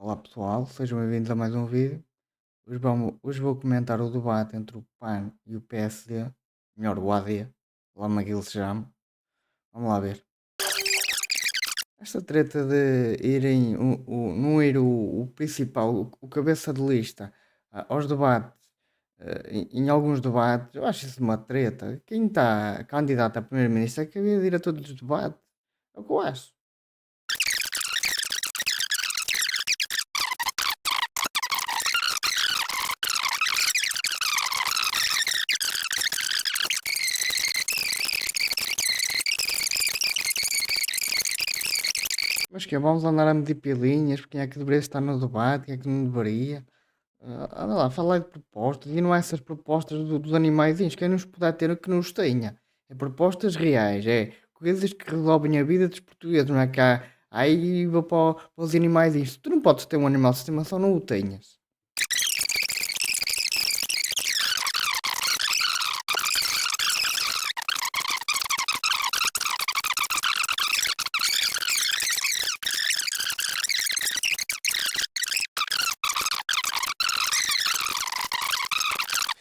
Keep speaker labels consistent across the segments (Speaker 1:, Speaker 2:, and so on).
Speaker 1: Olá pessoal, sejam bem-vindos a mais um vídeo. Hoje vou comentar o debate entre o PAN e o PSD, melhor o AD, lá naquilo se chama. Vamos lá ver. Esta treta de irem, não ir o principal, o cabeça de lista aos debates, em alguns debates, eu acho isso uma treta. Quem está candidato a primeiro-ministro é que havia de ir a todos os debates. É o que eu acho. Mas que é, vamos andar a medir pilinhas, porque quem é que deveria estar no debate, quem é que não deveria. Anda lá, fala de propostas, e não é essas propostas dos animaizinhos, quem nos puder ter que nos tenha. É propostas reais, é coisas que resolvem a vida dos portugueses, não é que há, aí vou para os animaizinhos. Tu não podes ter um animal de estimação, não o tenhas.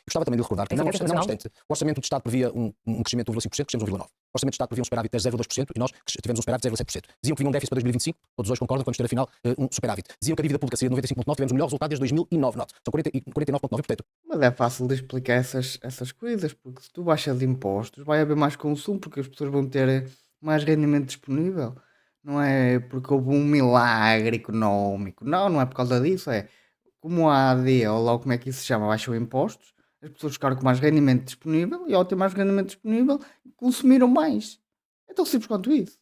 Speaker 2: Gostava também de recordar que não obstante, o Orçamento do Estado previa um crescimento de 1,5%, crescemos 1,9%. O Orçamento do Estado previa um superávit de 0,2% e nós tivemos um superávit de 0,7%. Diziam que vinha um déficit para 2025, todos hoje concordam que vamos ter afinal um superávit. Diziam que a dívida pública seria de 95,9%, tivemos o melhor resultado desde 2009, note. São 49,9%, portanto.
Speaker 1: Mas é fácil de explicar essas coisas, porque se tu baixas de impostos, vai haver mais consumo, porque as pessoas vão ter mais rendimento disponível. Não é porque houve um milagre económico. Não, não é por causa disso. É como a AD, ou lá como é que isso se chama, baixou impostos, as pessoas ficaram com mais rendimento disponível e ao ter mais rendimento disponível, consumiram mais. É tão simples quanto isso.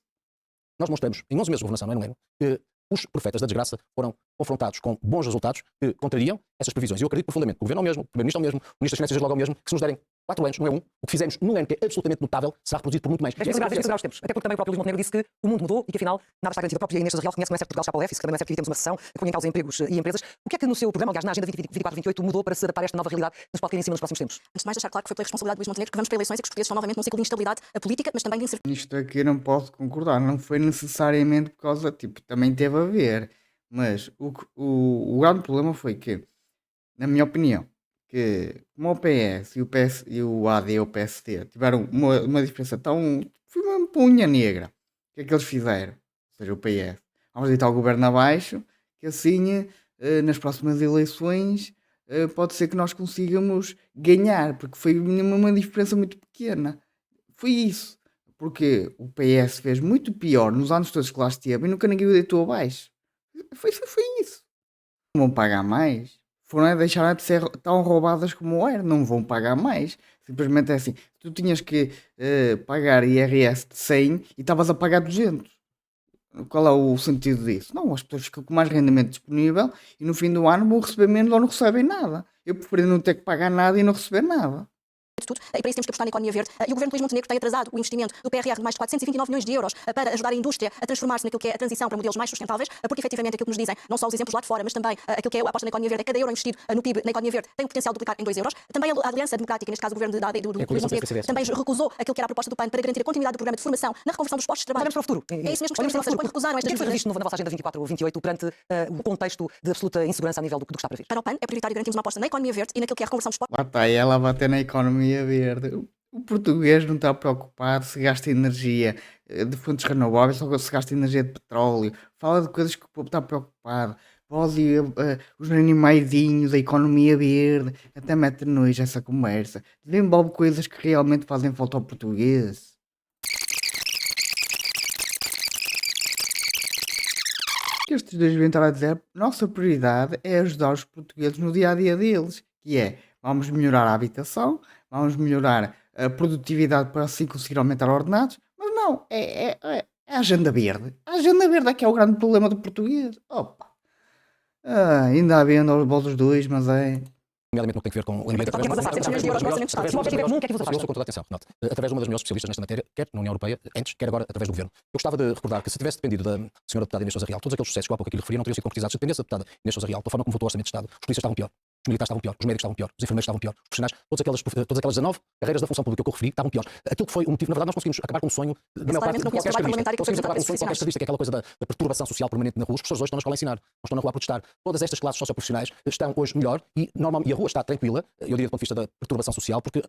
Speaker 2: Nós mostramos, em 11 meses de governação, não é, no ano, que os profetas da desgraça foram confrontados com bons resultados que contrariam essas previsões. E eu acredito profundamente que o Governo é o mesmo, o Primeiro-Ministro é o mesmo, o Ministro das Finanças é logo é o mesmo, que se nos derem 4 anos, não é um, o que fizemos num ano que é absolutamente notável, será reproduzido por muito mais.
Speaker 3: Deixa-me segurar os tempos. Até porque também o próprio Luís Montenegro disse que o mundo mudou e que afinal nada está garantido. A própria Inês Real reconhece que não é certo que Portugal está para o déficit, que também não é certo que temos uma recessão, que põe em causa empregos e empresas. O que é que no seu programa, aliás, na Agenda 2024-28, mudou para se adaptar a esta nova realidade que nos pode cair em cima nos próximos tempos?
Speaker 4: Antes de mais, deixar claro que foi pela responsabilidade de Luís Montenegro que vamos para eleições e que os portugueses estão novamente num ciclo de instabilidade política, mas também de incerteza.
Speaker 1: Nisto aqui eu não posso concordar, não foi necessariamente por causa, tipo, também teve a ver, mas o grande problema foi que, na minha opinião, que como o PS e o, PS, e o AD e o PSD tiveram uma diferença tão. Foi uma punha negra. O que é que eles fizeram? Ou seja, o PS. Vamos deitar o governo abaixo, que assim, nas próximas eleições, pode ser que nós consigamos ganhar, porque foi uma diferença muito pequena. Foi isso. Porque o PS fez muito pior nos anos todos que lá esteve e nunca ninguém o deitou abaixo. Foi isso. Não vão pagar mais. Foram a deixar de ser tão roubadas como era. Não vão pagar mais. Simplesmente é assim. Tu tinhas que pagar IRS de 100 e estavas a pagar 200. Qual é o sentido disso? Não, as pessoas ficam com mais rendimento disponível e no fim do ano vão receber menos ou não recebem nada. Eu prefiro não ter que pagar nada e não receber nada.
Speaker 4: Tudo. E para isso temos que apostar na economia verde. E o governo de Luís Montenegro tem atrasado o investimento do PRR de mais de 429 milhões de euros para ajudar a indústria a transformar-se naquilo que é a transição para modelos mais sustentáveis, porque efetivamente aquilo que nos dizem, não só os exemplos lá de fora, mas também aquilo que é a aposta na economia verde, é cada euro investido no PIB na economia verde tem o potencial de duplicar em 2 euros. Também a Aliança Democrática, neste caso o governo do Luís Montenegro, também recusou aquilo que era a proposta do PAN para garantir a continuidade do programa de formação na reconversão dos postos de trabalho.
Speaker 3: Olhamos para o futuro.
Speaker 4: É isso mesmo que estamos a fazer. Recusaram
Speaker 3: O que é
Speaker 4: estas
Speaker 3: que foi
Speaker 4: medidas.
Speaker 3: revisto na vossa Agenda 24-28 perante o contexto de absoluta insegurança a nível do que está para vir?
Speaker 4: Para o PAN é prioritário garantirmos uma aposta na economia verde e naquilo que é a reconversão dos postos.
Speaker 1: Lá está ela a bater na economia verde. O português não está preocupado se gasta energia de fontes renováveis ou se gasta energia de petróleo. Fala de coisas que o povo está preocupado. Pode os animaizinhos, a economia verde, até mete nojo essa conversa. Desenvolve coisas que realmente fazem falta ao português. Que estes dois vêm estar a dizer, nossa prioridade é ajudar os portugueses no dia a dia deles, que é vamos melhorar a habitação, vamos melhorar a produtividade para assim conseguir aumentar ordenados, mas não, é a agenda verde. A agenda verde é que é o grande problema do português. Opa! Ainda há venda aos bolsos dois, mas é.
Speaker 2: Nomeadamente no que tem a ver com o MBA
Speaker 4: Temos a 700 milhões de euros no Orçamento de Estado.
Speaker 3: O objetivo é comum, o que é que vos
Speaker 2: Eu
Speaker 3: afasta?
Speaker 2: sou com toda a atenção, note, através de uma das melhores especialistas nesta matéria, quer na União Europeia, antes, quer agora através do Governo. Eu gostava de recordar que se tivesse dependido da senhora deputada Inês Sousa Real, todos aqueles sucessos que há pouco aqui lhe referi não teriam sido concretizados. Se dependesse da deputada Inês Sousa Real, pela forma como votou o Orçamento de Estado, os polícias estavam pior. Os militares estavam pior, os médicos estavam pior, os enfermeiros estavam pior, os profissionais, todas aquelas 19 carreiras da função pública que eu referi estavam piores. Aquilo que foi o motivo, na verdade, nós conseguimos acabar com um sonho da maior parte de
Speaker 4: claramente não conheço
Speaker 2: qualquer
Speaker 4: trabalho
Speaker 2: estadista.
Speaker 4: parlamentar e que
Speaker 2: Conseguimos acabar com um sonho de qualquer
Speaker 4: profissionais.
Speaker 2: estadista, que é aquela coisa da perturbação social permanente na rua. Os professores hoje estão na escola a ensinar, não estão na rua a protestar. Todas estas classes socioprofissionais estão hoje melhor e a rua está tranquila, eu diria do ponto de vista da perturbação social, porque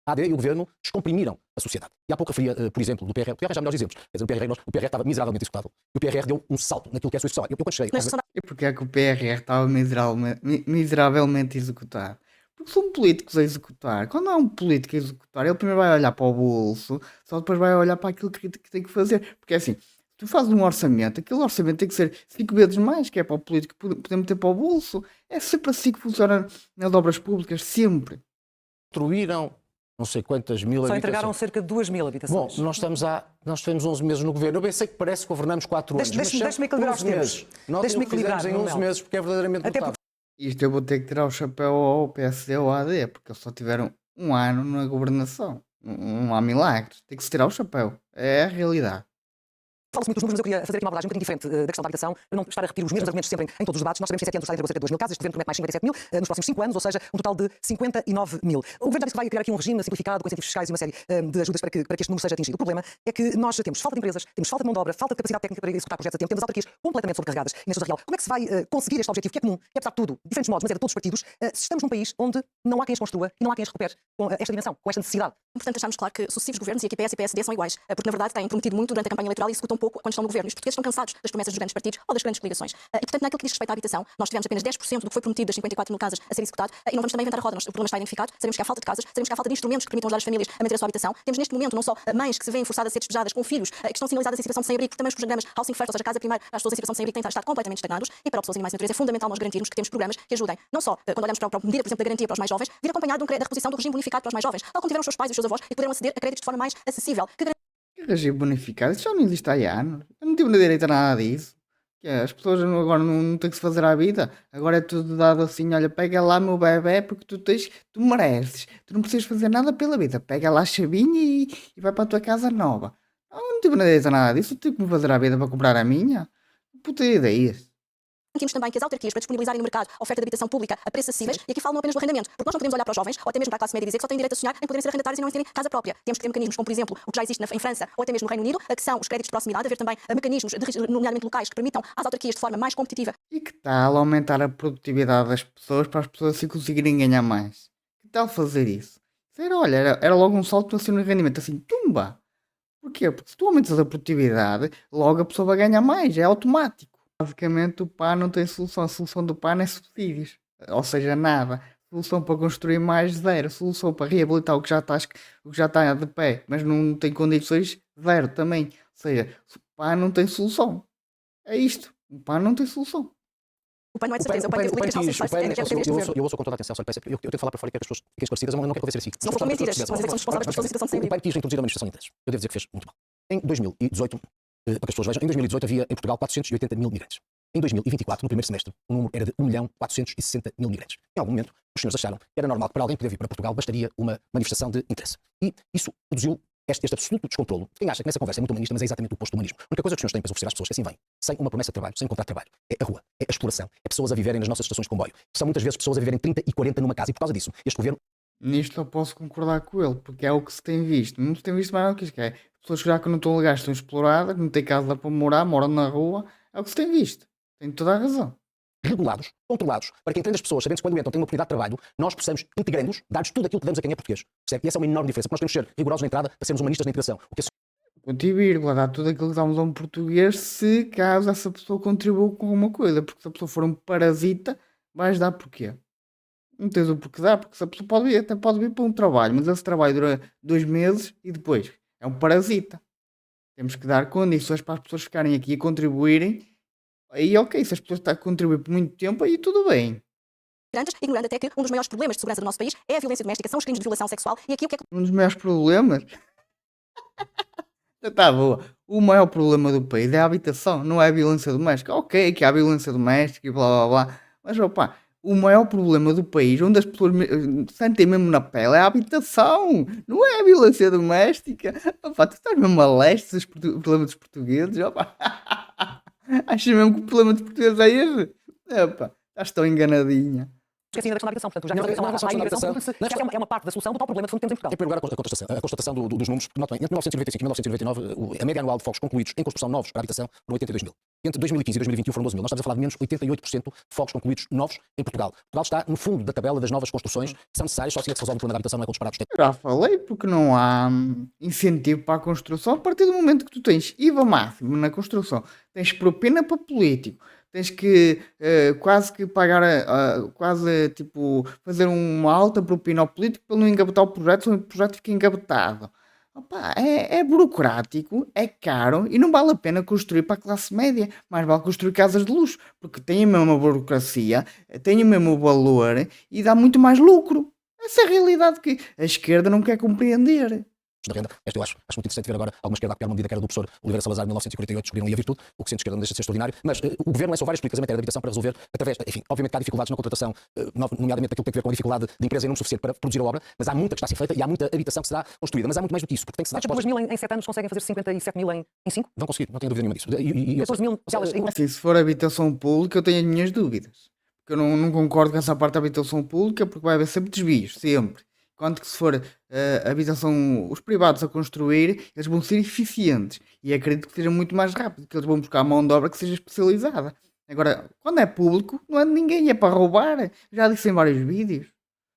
Speaker 2: a AD e o governo descomprimiram a sociedade. E há pouco referia, por exemplo, do PRR. O PRR já há melhores exemplos. Quer dizer, o PRR estava miseravelmente executado. E o PRR deu um salto naquilo que é a sua história. Eu quando cheguei...
Speaker 4: Mas são
Speaker 1: E porque é que o PRR estava miseravelmente executado? Porque são políticos a executar. Quando há um político a executar, ele primeiro vai olhar para o bolso, só depois vai olhar para aquilo que tem que fazer. Porque é assim, tu fazes um orçamento, aquele orçamento tem que ser 5 vezes mais, que é para o político poder meter para o bolso. É sempre assim que funciona nas obras públicas, sempre.
Speaker 2: Construíram não sei quantas mil
Speaker 3: Só
Speaker 2: habitações.
Speaker 3: entregaram cerca de 2.000
Speaker 2: Bom,
Speaker 3: habitações.
Speaker 2: nós temos 11 meses no governo. Eu bem sei que parece que governamos 4 anos.
Speaker 3: Deixe-me equilibrar os tempos.
Speaker 2: Nós
Speaker 3: Deixe-me
Speaker 2: o que fizemos
Speaker 3: equilibrar,
Speaker 2: em 11
Speaker 3: Manuel.
Speaker 2: meses, porque é verdadeiramente
Speaker 3: Até
Speaker 2: notável.
Speaker 1: Isto eu vou ter que tirar o chapéu ao PSD ou à AD, porque eles só tiveram um ano na governação. Não há milagres. Tem que se tirar o chapéu. É a realidade.
Speaker 3: Fala-se muito dos números, mas eu queria fazer aqui uma abordagem um bocadinho diferente da questão da habitação, para não estar a repetir os mesmos argumentos sempre em todos os debates. Nós sabemos que em 7 anos o Estado entregou cerca de 2.000 casas, este governo promete mais 57.000 nos próximos 5 anos, ou seja, um total de 59.000. O governo já disse que vai criar aqui um regime simplificado, com incentivos fiscais e uma série de ajudas para que este número seja atingido. O problema é que nós temos falta de empresas, temos falta de mão de obra, falta de capacidade técnica para executar projetos a tempo, temos autarquias completamente sobrecarregadas e nesta real. Como é que se vai conseguir este objetivo, que é comum, que é apesar de tudo, diferentes modos, mas é de todos os partidos, se estamos num país onde não há quem as construa e não há quem as recupere com esta dimensão, com esta necessidade?
Speaker 4: Portanto, deixamos claro que sucessivos governos, e aqui PS e PSD, são iguais, porque na verdade têm prometido muito durante a campanha eleitoral e executam pouco quando estão no governo. Os portugueses estão cansados das promessas dos grandes partidos ou das grandes coligações. E portanto, naquilo que diz respeito à habitação, nós tivemos apenas 10% do que foi prometido das 54.000 casas a ser executado e não vamos também inventar a roda. O problema está identificado, sabemos que há falta de casas, sabemos que há falta de instrumentos que permitam ajudar as famílias a manter a sua habitação. Temos neste momento não só mães que se veem forçadas a ser despejadas com filhos que estão sinalizadas em situação de sem-abrigo, que também os programas Housing First, ou seja, Casa Primeiro, para as pessoas em situação de sem-abrigo, têm estado completamente estagnados e para pessoas em animais e natureza é fundamental nós garantirmos que temos programas que ajudem, não só quando olhamos para a medida, por exemplo, da garantia para os mais jovens, vir acompanhado da reposição do regime bonificado para os mais jovens, tal como tiveram os seus pais e os seus avós e poderão aceder a créditos de forma mais acessível. Que
Speaker 1: Que regime bonificado? Isso já não existe há anos. Eu não tive na direita nada disso. Que é, as pessoas agora não têm que se fazer à vida. Agora é tudo dado assim, olha, pega lá meu bebé porque tu mereces. Tu não precisas fazer nada pela vida. Pega lá a chavinha e vai para a tua casa nova. Eu não tive na direita nada disso. Eu tive que me fazer à vida para comprar a minha. Puta ideias.
Speaker 4: Garantimos também que as autarquias, para disponibilizarem no mercado oferta de habitação pública a preços acessíveis, e aqui falo não apenas do arrendamento, porque nós não podemos olhar para os jovens, ou até mesmo para a classe média e dizer que só têm direito a sonhar em poderem ser arrendatários e não em terem casa própria. Temos que ter mecanismos como, por exemplo, o que já existe em França ou até mesmo no Reino Unido, que são os créditos de proximidade, haver também mecanismos, nomeadamente locais, que permitam às autarquias de forma mais competitiva
Speaker 1: E que tal aumentar a produtividade das pessoas para as pessoas assim conseguirem ganhar mais? Que tal fazer isso? Era logo um salto assim no rendimento, assim, tumba! Porquê? Porque se tu aumentas a produtividade, logo a pessoa vai ganhar mais, é automático. Basicamente o PAN não tem solução, a solução do PAN é subsídios, ou seja, nada. Solução para construir mais, zero. Solução para reabilitar o que já está de pé, mas não tem condições, zero também. Ou seja, o PAN não tem solução. É isto, o PAN não tem solução.
Speaker 4: O PAN não é de certeza, o PAN tem políticas não sexuais,
Speaker 2: Eu ouço com toda a atenção, eu tenho que falar para fora e quero que as pessoas fiquem esclarecidas, mas não quero convencer assim.
Speaker 4: Se não for mentiras, se vocês são responsáveis pelas pessoas em situação de
Speaker 2: O
Speaker 4: sem-abrigo.
Speaker 2: PAN quis introduzir a manifestação de interesses. Eu devo dizer que fez muito mal. Em 2018, para que as pessoas vejam, em 2018 havia em Portugal 480.000 migrantes. Em 2024, no primeiro semestre, o número era de 1.460.000 migrantes. Em algum momento, os senhores acharam que era normal que para alguém poder vir para Portugal bastaria uma manifestação de interesse. E isso produziu este absoluto descontrolo. Quem acha que nessa conversa é muito humanista, mas é exatamente o oposto do humanismo. A única coisa que os senhores têm para oferecer às pessoas é assim vem, sem uma promessa de trabalho, sem um contrato de trabalho. É a rua, é a exploração, é pessoas a viverem nas nossas estações de comboio. São muitas vezes pessoas a viverem 30 e 40 numa casa e por causa disso, este governo...
Speaker 1: Nisto eu posso concordar com ele, porque é o que se tem visto. Não se tem visto mais nada que isto, que é pessoas que já que não estão legais, estão exploradas, não têm casa para morar, moram na rua. É o que se tem visto. Tem toda a razão.
Speaker 2: regulados, controlados, para que entendam as pessoas, sabendo que quando entram têm uma oportunidade de trabalho, nós possamos, integrando-os, dar-lhes tudo aquilo que damos a quem é português. Percebe? E essa é uma enorme diferença, porque nós temos que ser rigorosos na entrada para sermos humanistas na integração. O que é
Speaker 1: Ponto e vírgula, dá tudo aquilo que damos a um português se caso essa pessoa contribua com alguma coisa. Porque se a pessoa for um parasita, vais dar porquê? Não tens o porquê dar, porque se a pessoa até pode vir para um trabalho, mas esse trabalho dura 2 meses e depois é um parasita. Temos que dar condições para as pessoas ficarem aqui e contribuírem. Aí ok, se as pessoas estão a contribuir por muito tempo, aí tudo bem.
Speaker 4: Ignorando até que um dos maiores problemas de segurança do nosso país é a violência doméstica, são os crimes de violação sexual, e aqui o que é que
Speaker 1: Um dos maiores problemas... Está boa. O maior problema do país é a habitação, não é a violência doméstica. Ok, que há violência doméstica e blá blá blá. Mas opa, o maior problema do país, onde as pessoas sentem mesmo na pele, é a habitação. Não é a violência doméstica. Opa, tu estás mesmo a leste dos problemas dos portugueses. Opa. Achas mesmo que o problema dos portugueses é esse? Opa, estás tão enganadinha.
Speaker 3: esqueci da questão da habitação. Portanto, já
Speaker 2: Não,
Speaker 3: fizemos
Speaker 2: não, não,
Speaker 3: uma
Speaker 2: não,
Speaker 3: habitação,
Speaker 2: não,
Speaker 3: porque se é uma parte da solução do tal problema de fundo que temos em Portugal.
Speaker 2: Em primeiro lugar, a constatação dos números, porque, notem, entre 1995 e 1999, a média anual de fogos concluídos em construção novos para habitação foram 82 mil. Entre 2015 e 2021 foram 12 mil. Nós estamos a falar de menos 88% de fogos concluídos novos em Portugal. Portugal está no fundo da tabela das novas construções que são necessárias, só assim é que se resolve o problema da habitação, não é com disparados técnicos.
Speaker 1: Já falei, porque não há incentivo para a construção. A partir do momento que tu tens IVA máximo na construção, tens propina para político, tens que quase que pagar, quase tipo, fazer uma alta propina ao político para ele não engavetar o projeto, senão o projeto fica engavetado. Opa, é burocrático, é caro e não vale a pena construir para a classe média. Mais vale construir casas de luxo, porque tem a mesma burocracia, tem o mesmo valor e dá muito mais lucro. Essa é a realidade que a esquerda não quer compreender.
Speaker 2: Da renda. Esta eu acho muito interessante ver agora alguma esquerda a copiar uma medida que era do professor Oliveira Salazar em 1948, descobriram ali a virtude, o que centro-esquerda não deixa de ser extraordinário, mas o governo lançou várias políticas em matéria de habitação para resolver, através, enfim, obviamente que há dificuldades na contratação, nomeadamente aquilo que tem a ver com a dificuldade de empresa em número suficiente para produzir a obra, mas há muita que está a ser feita e há muita habitação que será construída, mas há muito mais do que isso, porque tem que se dar
Speaker 3: 2 mil em 7 anos conseguem fazer 57 mil em 5?
Speaker 2: Vão conseguir, não tenho dúvida nenhuma disso.
Speaker 3: 14 mil,
Speaker 1: Assim, se for habitação pública, eu tenho as minhas dúvidas. Porque eu não concordo com essa parte da habitação pública, porque vai haver sempre desvios, sempre. Enquanto que se for habitação, os privados a construir, eles vão ser eficientes. E acredito que seja muito mais rápido, que eles vão buscar mão de obra que seja especializada. Agora, quando é público, não é de ninguém, é para roubar. Já disse em vários vídeos.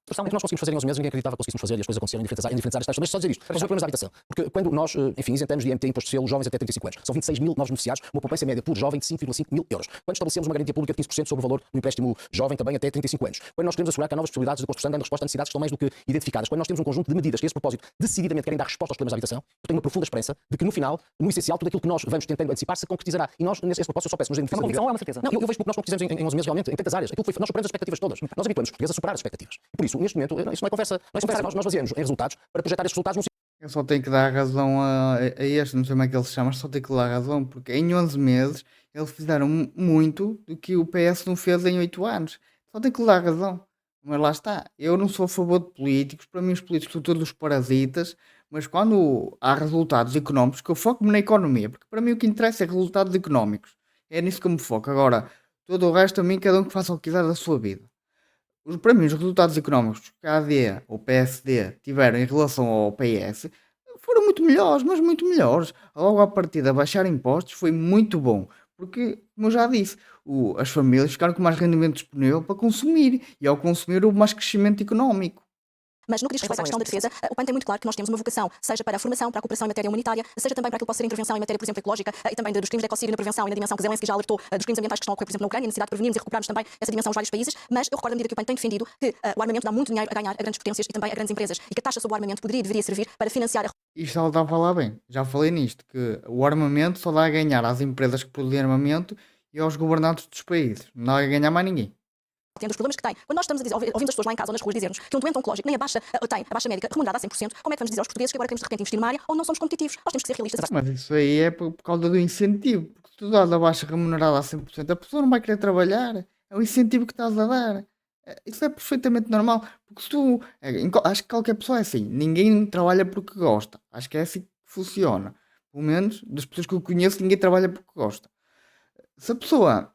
Speaker 2: O que nós conseguimos fazer em 11 meses, ninguém acreditava que conseguíssemos fazer e as coisas aconteceram em diferentes áreas. Mas só dizer isto, resolver problemas da habitação. Porque quando nós, enfim, isentamos de IMT, imposto de selo, jovens até 35 anos, são 26 mil novos beneficiários, uma poupança média por jovem de 5,5 mil euros. Quando estabelecemos uma garantia pública de 15% sobre o valor do empréstimo jovem também até 35 anos. Quando nós queremos assegurar que há novas possibilidades de construção dando resposta a necessidades que estão mais do que identificadas. Quando nós temos um conjunto de medidas que a esse propósito decididamente querem dar resposta aos problemas da habitação, eu tenho uma profunda esperança de que no final, no essencial, tudo aquilo que nós vamos tentando antecipar se concretizará. E nós, nesse propósito, eu só peço nos
Speaker 3: É uma convicção ou é uma certeza?
Speaker 2: Não, eu vejo porque nós concretizamos em 11 meses realmente, em tantas áreas. Aquilo que foi, nós superamos as expectativas todas. Nós habituamos os portugueses a superar as expectativas. E por isso, neste momento, isso não é conversa. Nós baseamos em resultados para projetar estes resultados no
Speaker 1: Eu só tenho que dar razão a este, não sei como é que ele se chama, só tenho que dar razão, porque em 11 meses eles fizeram muito do que o PS não fez em 8 anos. Só tenho que lhe dar razão. Mas lá está, eu não sou a favor de políticos, para mim os políticos são todos parasitas, mas quando há resultados económicos, que eu foco-me na economia, porque para mim o que interessa é resultados económicos. É nisso que eu me foco. Agora, todo o resto a mim, cada um que faça o que quiser da sua vida. Para mim, os resultados económicos que a AD ou o PSD tiveram em relação ao PS foram muito melhores, mas muito melhores. Logo à partida, baixar impostos foi muito bom, porque, como eu já disse, as famílias ficaram com mais rendimento disponível para consumir, e ao consumir houve mais crescimento económico.
Speaker 4: Mas no que diz respeito à questão da defesa, o PAN tem muito claro que nós temos uma vocação, seja para a formação, para a cooperação em matéria humanitária, seja também para aquilo que possa ser intervenção em matéria, por exemplo, ecológica e também dos crimes de ecocídio na prevenção e na dimensão que Zelensky já alertou dos crimes ambientais que estão a ocorrer, por exemplo, na Ucrânia, a necessidade de prevenirmos e recuperarmos também essa dimensão aos vários países. Mas eu recordo à medida que o PAN tem defendido que o armamento dá muito dinheiro a ganhar a grandes potências e também a grandes empresas e que a taxa sobre o armamento poderia e deveria servir para financiar a
Speaker 1: Isto ela está a falar bem. Já falei nisto, que o armamento só dá a ganhar às empresas que produzem armamento e aos governantes dos países. Não dá a ganhar mais ninguém.
Speaker 4: tendo os problemas que tem. Quando nós estamos a dizer, ouvimos as pessoas lá em casa ou nas ruas dizer-nos que um doente oncológico nem tem a baixa médica remunerada a 100%, como é que vamos dizer aos portugueses que agora queremos de repente investir numa área onde não somos competitivos? Nós temos que ser realistas.
Speaker 1: Mas isso aí é por causa do incentivo. Porque se tu dás a baixa remunerada a 100%, a pessoa não vai querer trabalhar. É o incentivo que estás a dar. Isso é perfeitamente normal. Porque se tu. Acho que qualquer pessoa é assim. Ninguém trabalha porque gosta. Acho que é assim que funciona. Pelo menos das pessoas que eu conheço, ninguém trabalha porque gosta. Se a pessoa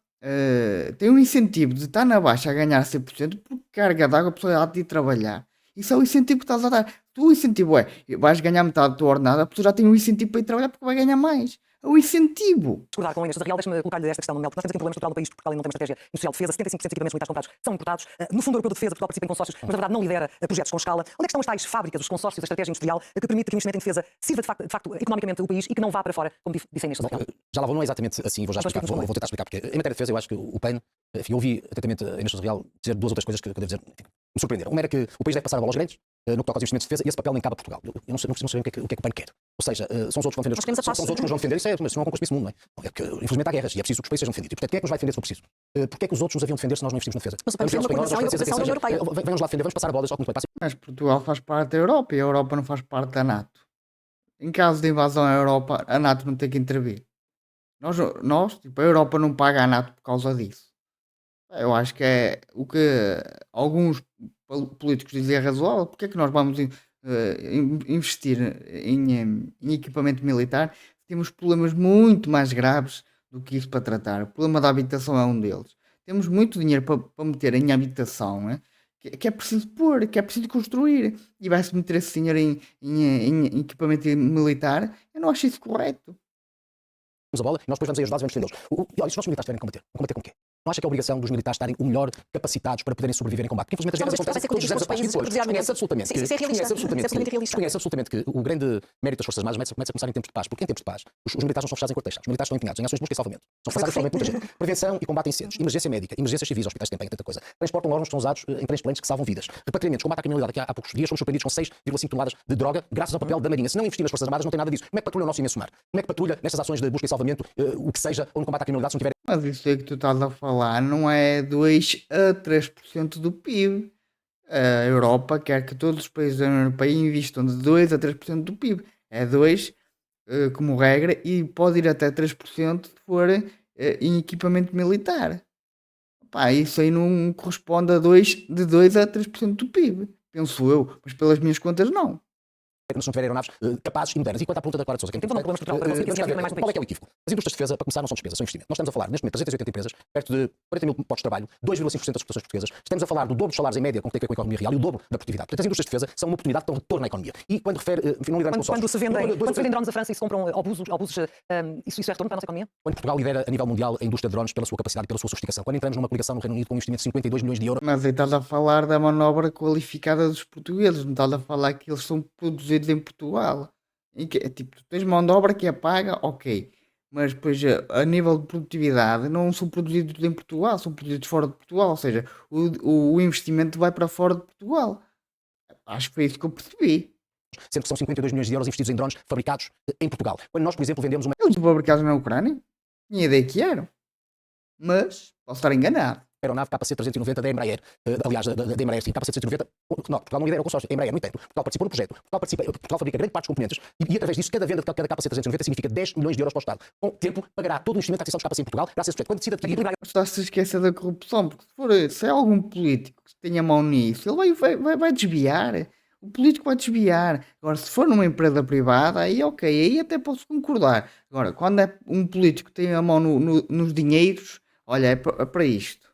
Speaker 1: tem um incentivo de estar na baixa a ganhar 100%, por carga d'água a pessoa há de ir trabalhar. Isso é o incentivo que estás a dar. O incentivo é, vais ganhar metade da tua ordenada, a pessoa já tem um incentivo para ir trabalhar porque vai ganhar mais. É o incentivo.
Speaker 3: Discordar com a Inês da Real, deixa-me colocar-lhe esta questão, Manuel, porque nós temos aqui um problema estrutural no país, porque Portugal ainda não tem uma estratégia industrial de defesa, 75% de equipamentos militares comprados são importados. No Fundo Europeu de Defesa, Portugal participa em consórcios, mas na verdade não lidera projetos com escala. Onde é que estão as tais fábricas, os consórcios, a estratégia industrial que permite que o investimento em defesa sirva de facto economicamente o país e que não vá para fora, como disse a Inês da Real?
Speaker 2: Já lá vou, não é exatamente assim, vou tentar explicar, porque em matéria de defesa eu acho que o PAN, enfim, eu ouvi atentamente a Inês da Real dizer duas ou três coisas que eu devo dizer, enfim, me surpreenderam. Uma era que o país deve passar a bola aos grandes, no que toca aos investimentos de defesa, e esse papel nem cabe a Portugal. Eu não sei o que é que o PAN quer. Ou seja, são os outros que vão defender, são os outros que nos vão defender, isso é, mas não há conquista desse mundo, não é? É que, infelizmente há guerras e é preciso que os países sejam defendidos. E, portanto, quem é que nos vai defender se for preciso? Porque é que os outros nos haviam defender se nós não investimos na defesa?
Speaker 4: Mas o PAN defende uma coordenação e uma cooperação da União Europeia.
Speaker 2: Vamos lá defender, vamos passar a bola, só que muito bem.
Speaker 1: Mas Portugal faz parte da Europa e a Europa não faz parte da NATO. Em caso de invasão à Europa, a NATO não tem que intervir. Tipo, a Europa não paga a NATO por causa disso. Eu acho que é o que alguns políticos dizem é razoável. Porque é que nós vamos investir em equipamento militar se temos problemas muito mais graves do que isso para tratar? O problema da habitação é um deles. Temos muito dinheiro para meter em habitação, né? que é preciso pôr, que é preciso construir. E vai-se meter esse dinheiro em equipamento militar. Eu não acho isso correto.
Speaker 2: A bola e nós depois vamos aí ajudar e vamos defendê-los. E olha, se os nossos militares tiverem que combater, vão combater com o quê? Não acha que é a obrigação dos militares estarem o melhor capacitados para poderem sobreviver em combate? Porque infelizmente as guerras acontecem todos os anos a país. E depois, desconhece absolutamente que o grande mérito das Forças Armadas começa a começar em tempos de paz. Porque em tempos de paz, os militares não são fechados em quartéis. Os militares estão empenhados em ações de busca e salvamento. São forçados a muita gente. Prevenção e combate a incêndios. Emergência médica, emergências civis, hospitais de campanha, tanta coisa. Transportam órgãos que são usados em transplants que salvam vidas. Repatriamentos, combate à criminalidade. Aqui há poucos dias fomos surpreendidos com 6,5 toneladas de droga graças ao papel da Marinha. Se não investir nas Forças Armadas, não tem nada disso. Como é que patrulha o nosso imenso mar? Como é que patrulha nestas ações de busca e salvamento, o que seja, ou no combate à criminalidade, se não tiver.
Speaker 1: Mas isso aí que tu estás a falar não é 2 a 3% do PIB. A Europa quer que todos os países da União Europeia investam de 2 a 3% do PIB. É 2 como regra e pode ir até 3% se for em equipamento militar. Pá, isso aí não corresponde a de 2 a 3% do PIB, penso eu, mas pelas minhas contas não.
Speaker 2: Se não tiver aeronaves capazes e modernas. E quanto à pergunta da Clara de Sousa, quem
Speaker 3: Então, não podemos
Speaker 2: qual é que é o equívoco? As indústrias de defesa, para começar, não são despesas, são investimento. Nós estamos a falar, neste momento, 380 empresas, perto de 40 mil postos de trabalho, 2,5% das exportações portuguesas. Estamos a falar do dobro dos salários em média, com o que tem a ver com a economia real, e o dobro da produtividade. Portanto, as indústrias de defesa são uma oportunidade para um retorno à economia. E quando refere, não lideramos
Speaker 3: Quando se vendem drones à França e se compram obusos, isso é retorno para a nossa economia?
Speaker 2: Quando Portugal lidera a nível mundial a indústria de drones pela sua capacidade e pela sua sofisticação. Quando entramos numa coligação no Reino Unido com um investimento de 52 milhões de euros.
Speaker 1: Mas aí estás a falar da manobra qualificada dos portugueses, não estás a falar que eles são produzidos em Portugal. E que, tipo, tu tens mão de obra que é paga, ok. Mas depois a nível de produtividade não são produzidos em Portugal, são produzidos fora de Portugal. Ou seja, o investimento vai para fora de Portugal. Acho que foi isso que eu percebi.
Speaker 2: Sendo que são 52 milhões de euros investidos em drones fabricados em Portugal. Quando nós, por exemplo, vendemos uma
Speaker 1: Eles fabricados na Ucrânia? Tinha ideia que eram. Mas posso estar enganado.
Speaker 2: aeronave KC-390 da Embraer, aliás, da Embraer, sim, KC-390, não, Portugal não lidera o consórcio, a Embraer, no entanto, Portugal participou no projeto, Portugal fabrica grande parte dos componentes e através disso, cada venda de cada KC-390 significa 10 milhões de euros para o Estado. Com o tempo, pagará todo o investimento de aquisição dos KC em Portugal, graças a esse projeto. Quando decide adquirir.
Speaker 1: Mas estás-te a esquecer da corrupção, porque se é algum político que tenha mão nisso, ele vai desviar. O político vai desviar. Agora, se for numa empresa privada, aí ok, aí até posso concordar. Agora, quando é um político que tem a mão nos dinheiros, olha, é para isto.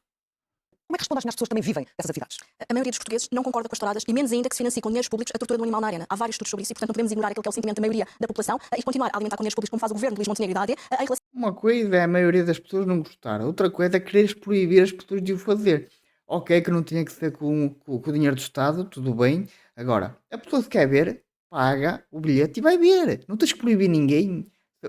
Speaker 3: Como é que responde às pessoas que também vivem dessas atividades?
Speaker 4: A maioria dos portugueses não concorda com as touradas e menos ainda que se financie com dinheiros públicos a tortura do animal na arena. Há vários estudos sobre isso e, portanto, não podemos ignorar aquilo que é o sentimento da maioria da população e continuar a alimentar com dinheiros públicos como faz o governo de Luís Montenegro e da AD em relação
Speaker 1: Uma coisa é a maioria das pessoas não gostar, outra coisa é quereres proibir as pessoas de o fazer. Ok, que não tinha que ser com o dinheiro do Estado, tudo bem. Agora, a pessoa se quer ver, paga o bilhete e vai ver. Não tens que proibir ninguém.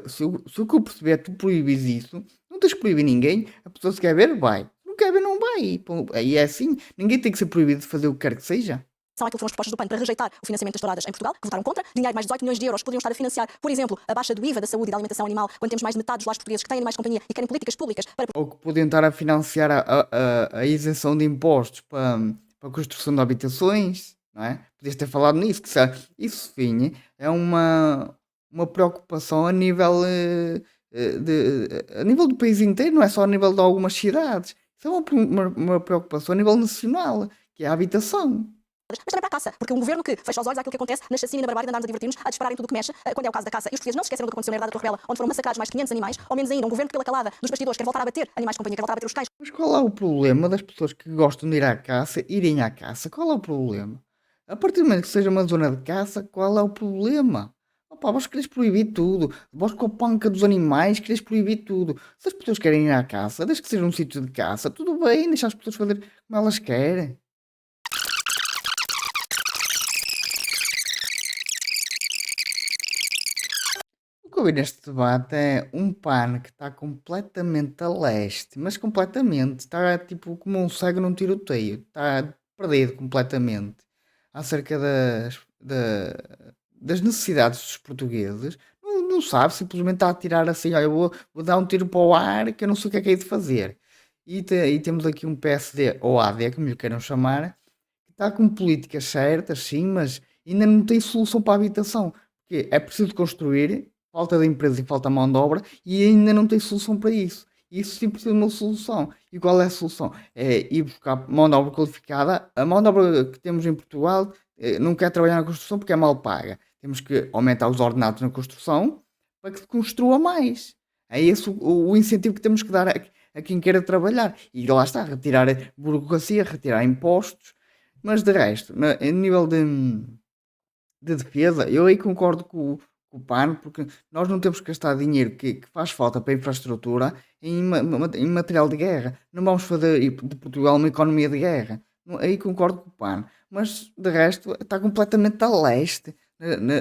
Speaker 1: Se o que eu perceber é tu proíbes isso, não tens que proibir ninguém. A pessoa se quer ver, vai. Não quer ver, não vai. Aí é assim. Ninguém tem que ser proibido de fazer o que quer que seja.
Speaker 4: àquilo que foram as propostas do PAN para rejeitar o financiamento das touradas em Portugal, que votaram contra. Dinheiro, mais 18 milhões de euros, poderiam estar a financiar, por exemplo, a baixa do IVA da saúde e da alimentação animal, quando temos mais de metade dos lares portugueses que têm animais de companhia e querem políticas públicas para...
Speaker 1: Ou que podiam estar a financiar a isenção de impostos para a construção de habitações, não é? Podias ter falado nisso, que isso, sim, é uma preocupação a nível, a nível do país inteiro, não é só a nível de algumas cidades. Isso é uma preocupação a nível nacional, que é a habitação.
Speaker 4: Mas também para a caça, porque um governo que fecha os olhos àquilo que acontece na chacina e na barbárie de andarmos a divertir-nos, a disparar em tudo o que mexe, quando é o caso da caça. E os portugueses não se esqueceram do que aconteceu na Herdade da Torre Bela, onde foram massacrados mais de 500 animais, ou menos ainda, um governo que pela calada dos bastidores quer voltar a bater animais de companhia, quer voltar a bater os cães.
Speaker 1: Mas qual é o problema das pessoas que gostam de ir à caça, irem à caça? Qual é o problema? A partir do momento que seja uma zona de caça, qual é o problema? Opa, vós queres proibir tudo. Vós com a panca dos animais queres proibir tudo. Se as pessoas querem ir à caça, desde que seja um sítio de caça, tudo bem, deixa as pessoas fazer como elas querem. O que eu vi neste debate é um PAN que está completamente a leste, mas completamente. Está tipo como um cego num tiroteio. Está perdido completamente acerca das necessidades dos portugueses. Não sabe, simplesmente está a tirar assim, olha, eu vou dar um tiro para o ar que eu não sei o que é de fazer. E temos aqui um PSD ou AD, como lhe queiram chamar, que está com políticas certas, sim, mas ainda não tem solução para a habitação. Porque é preciso construir, falta de empresa e falta de mão de obra, e ainda não tem solução para isso. Isso sim precisa de uma solução. E qual é a solução? É ir buscar mão de obra qualificada. A mão de obra que temos em Portugal não quer trabalhar na construção porque é mal paga. Temos que aumentar os ordenados na construção para que se construa mais. É esse o incentivo que temos que dar a quem queira trabalhar. E lá está, retirar burocracia, retirar impostos Mas de resto, em nível de defesa, eu aí concordo com o PAN, porque nós não temos que gastar dinheiro que faz falta para a infraestrutura em material de guerra. Não vamos fazer de Portugal uma economia de guerra. Aí concordo com o PAN. Mas de resto está completamente a leste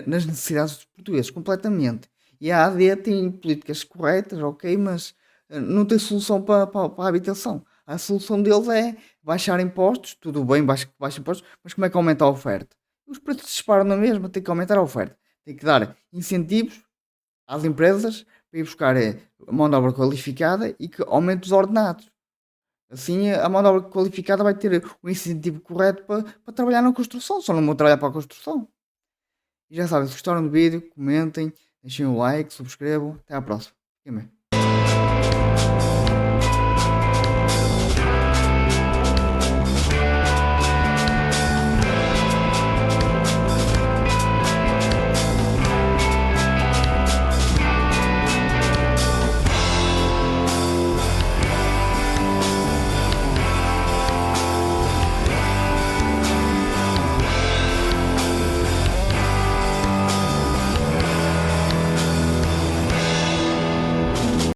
Speaker 1: nas necessidades dos portugueses, completamente. E a AD tem políticas corretas, ok, mas não tem solução para a habitação. A solução deles é baixar impostos, tudo bem, baixa impostos, mas como é que aumenta a oferta? Os preços disparam na mesma, tem que aumentar a oferta. Tem que dar incentivos às empresas para ir buscar mão de obra qualificada e que aumente os ordenados. Assim, a mão de obra qualificada vai ter o incentivo correto para trabalhar na construção, só não vou trabalhar para a construção. E já sabem, se gostaram do vídeo, comentem, deixem o like, subscrevam. Até à próxima. Fiquem bem.